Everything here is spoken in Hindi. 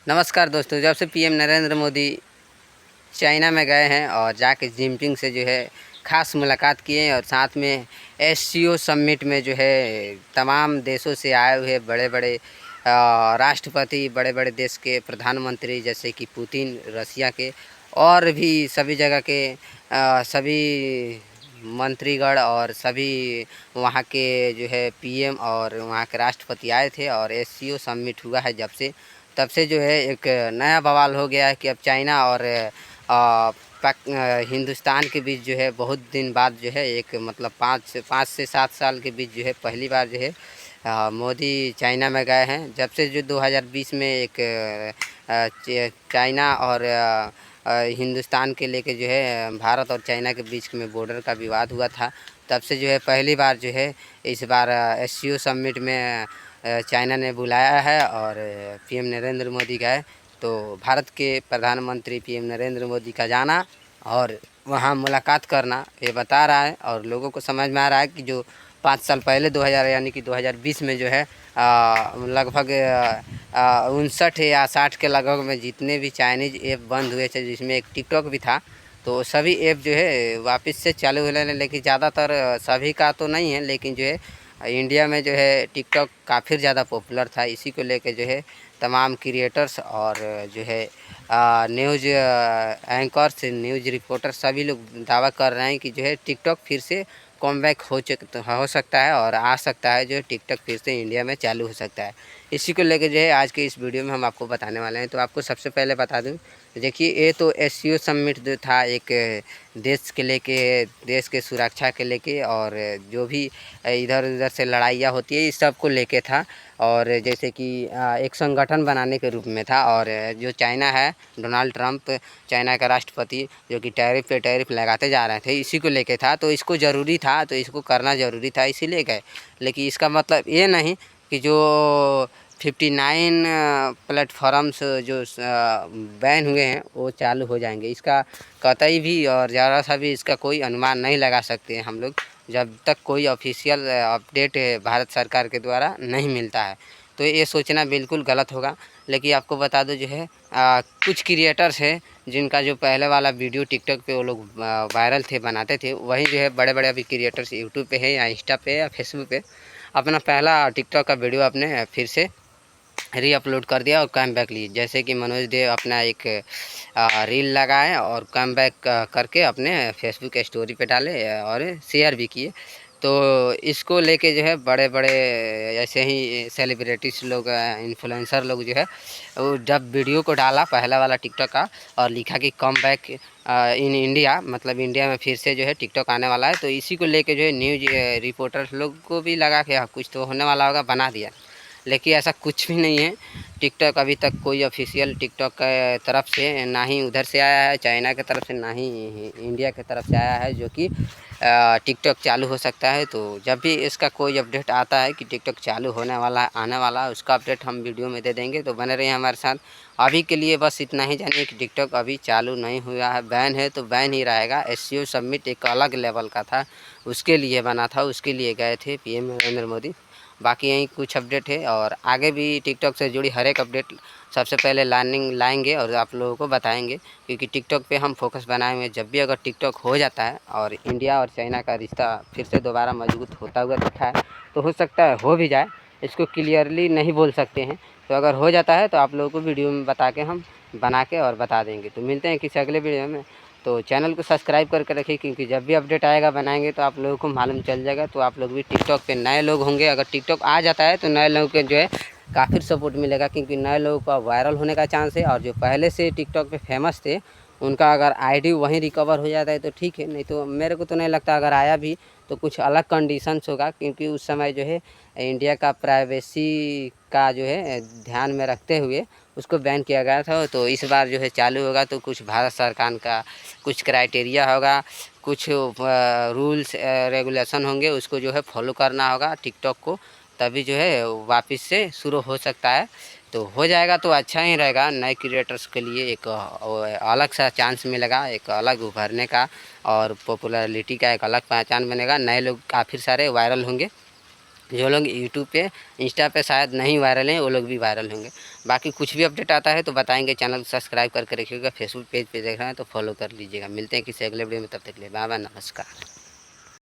नमस्कार दोस्तों, जब से पीएम नरेंद्र मोदी चाइना में गए हैं और जाके जिनपिंग से जो है ख़ास मुलाकात किए हैं और साथ में एससीओ समिट में जो है तमाम देशों से आए हुए बड़े बड़े राष्ट्रपति, बड़े बड़े देश के प्रधानमंत्री जैसे कि पुतिन रसिया के, और भी सभी जगह के सभी मंत्रीगण और सभी वहाँ के जो है पीएम और वहाँ के राष्ट्रपति आए थे और एससीओ समिट हुआ है तब से जो है एक नया बवाल हो गया है कि अब चाइना और हिंदुस्तान के बीच जो है बहुत दिन बाद जो है एक मतलब 5 से 7 साल के बीच जो है पहली बार जो है मोदी चाइना में गए हैं। जब से जो 2020 में एक चाइना और हिंदुस्तान के लेके जो है भारत और चाइना के बीच में बॉर्डर का विवाद हुआ था, तब से जो है पहली बार जो है इस बार एससीओ समिट में चाइना ने बुलाया है और पीएम नरेंद्र मोदी गए। तो भारत के प्रधानमंत्री पीएम नरेंद्र मोदी का जाना और वहाँ मुलाकात करना ये बता रहा है और लोगों को समझ में आ रहा है कि जो 5 साल पहले 2000 यानी कि 2020 में जो है लगभग 59 या 60 के लगभग में जितने भी चाइनीज़ ऐप बंद हुए थे, जिसमें एक टिकटॉक भी था, तो सभी ऐप जो है वापस से चालू हो रहे हैं। लेकिन ज़्यादातर सभी का तो नहीं है, लेकिन जो है इंडिया में जो है टिकटॉक काफ़ी ज़्यादा पॉपुलर था। इसी को लेके जो है तमाम क्रिएटर्स और जो है न्यूज़ एंकर्स, न्यूज़ रिपोर्टर सभी लोग दावा कर रहे हैं कि जो है टिकटॉक फिर से कमबैक हो सकता है और आ सकता है, जो है टिकटॉक फिर से इंडिया में चालू हो सकता है। इसी को लेकर जो है आज के इस वीडियो में हम आपको बताने वाले हैं। तो आपको सबसे पहले बता दूं, देखिए ये तो एससीओ समिट जो था एक देश के लेके, देश के सुरक्षा के लेके और जो भी इधर उधर से लड़ाइयाँ होती है इस सब को लेके था, और जैसे कि एक संगठन बनाने के रूप में था। और जो चाइना है, डोनाल्ड ट्रंप चाइना का राष्ट्रपति, जो कि टैरिफ पे टैरिफ लगाते जा रहे थे, इसी को लेके था। तो इसको ज़रूरी था, तो इसको करना ज़रूरी था, इसीलिए गए। लेकिन इसका मतलब ये नहीं कि जो 59 प्लेटफॉर्म्स जो बैन हुए हैं वो चालू हो जाएंगे, इसका कतई भी और ज़रा सा भी इसका कोई अनुमान नहीं लगा सकते हैं हम लोग, जब तक कोई ऑफिशियल अपडेट भारत सरकार के द्वारा नहीं मिलता है। तो ये सोचना बिल्कुल गलत होगा। लेकिन आपको बता दो, जो है कुछ क्रिएटर्स हैं जिनका जो पहले वाला वीडियो टिकटॉक पे वो लोग वायरल थे, बनाते थे, वही जो है बड़े बड़े अभी क्रिएटर्स यूट्यूब पे है या इंस्टा पे या फेसबुक पे अपना पहला टिकटॉक का वीडियो अपने फिर से री अपलोड कर दिया और कम बैक लिए। जैसे कि मनोज देव अपना एक रील लगाए और कम बैक करके अपने फेसबुक स्टोरी पे डाले और शेयर भी किए। तो इसको लेके जो है बड़े बड़े ऐसे ही सेलिब्रिटीज लोग, इन्फ्लुएंसर लोग जो है वो जब वीडियो को डाला पहला वाला टिकटॉक का और लिखा कि कम बैक इन इंडिया, मतलब इंडिया में फिर से जो है टिकटॉक आने वाला है, तो इसी को लेके जो है न्यूज रिपोर्टर्स लोग को भी लगा कि कुछ तो होने वाला होगा, बना दिया। लेकिन ऐसा कुछ भी नहीं है। टिकटॉक अभी तक कोई ऑफिशियल टिकटॉक के तरफ से ना ही उधर से आया है चाइना की तरफ से, ना ही इंडिया की तरफ से आया है जो कि टिकटॉक चालू हो सकता है। तो जब भी इसका कोई अपडेट आता है कि टिकटॉक चालू होने वाला है, आने वाला है, उसका अपडेट हम वीडियो में दे देंगे। तो बने रहिए हमारे साथ। अभी के लिए बस इतना ही जानिए कि टिकटॉक अभी चालू नहीं हुआ है, बैन है तो बैन ही रहेगा। एससीओ समिट एक अलग लेवल का था, उसके लिए बना था, उसके लिए गए थे पीएम नरेंद्र मोदी। बाकी यही कुछ अपडेट है और आगे भी टिकटॉक से जुड़ी हर एक अपडेट सबसे पहले लाएंगे और आप लोगों को बताएंगे, क्योंकि टिकटॉक पे हम फोकस बनाए हुए हैं। जब भी अगर टिकटॉक हो जाता है और इंडिया और चाइना का रिश्ता फिर से दोबारा मजबूत होता हुआ दिखा है, तो हो सकता है हो भी जाए, इसको क्लियरली नहीं बोल सकते हैं। तो अगर हो जाता है तो आप लोगों को वीडियो में बता के हम बना के और बता देंगे। तो मिलते हैं किसी अगले वीडियो में। तो चैनल को सब्सक्राइब करके रखिए, क्योंकि जब भी अपडेट आएगा बनाएंगे तो आप लोगों को मालूम चल जाएगा। तो आप लोग भी टिकटॉक पे नए लोग होंगे, अगर टिकटॉक आ जाता है तो नए लोगों के जो है काफ़ी सपोर्ट मिलेगा, क्योंकि नए लोगों का वायरल होने का चांस है। और जो पहले से टिकटॉक पे फेमस थे उनका अगर आईडी वहीं रिकवर हो जाता है तो ठीक है, नहीं तो मेरे को तो नहीं लगता अगर आया भी तो कुछ अलग कंडीशंस होगा, क्योंकि उस समय जो है इंडिया का प्राइवेसी का जो है ध्यान में रखते हुए उसको बैन किया गया था। तो इस बार जो है चालू होगा तो कुछ भारत सरकार का कुछ क्राइटेरिया होगा, कुछ रूल्स रेगुलेशन होंगे, उसको जो है फॉलो करना होगा टिकटॉक को, तभी जो है वापस से शुरू हो सकता है। तो हो जाएगा तो अच्छा ही रहेगा, नए क्रिएटर्स के लिए एक अलग सा चांस मिलेगा, एक अलग उभरने का और पॉपुलैरिटी का एक अलग पहचान बनेगा, नए लोग काफ़ी सारे वायरल होंगे। जो लोग यूट्यूब पे इंस्टा पे शायद नहीं वायरल हैं वो लोग भी वायरल होंगे। बाकी कुछ भी अपडेट आता है तो बताएंगे। चैनल को सब्सक्राइब करके रखिएगा। फेसबुक पेज पे देख रहे हैं तो फॉलो कर लीजिएगा। मिलते हैं किसी अगले वीडियो में, तब तक के लिए बाय बाय, नमस्कार।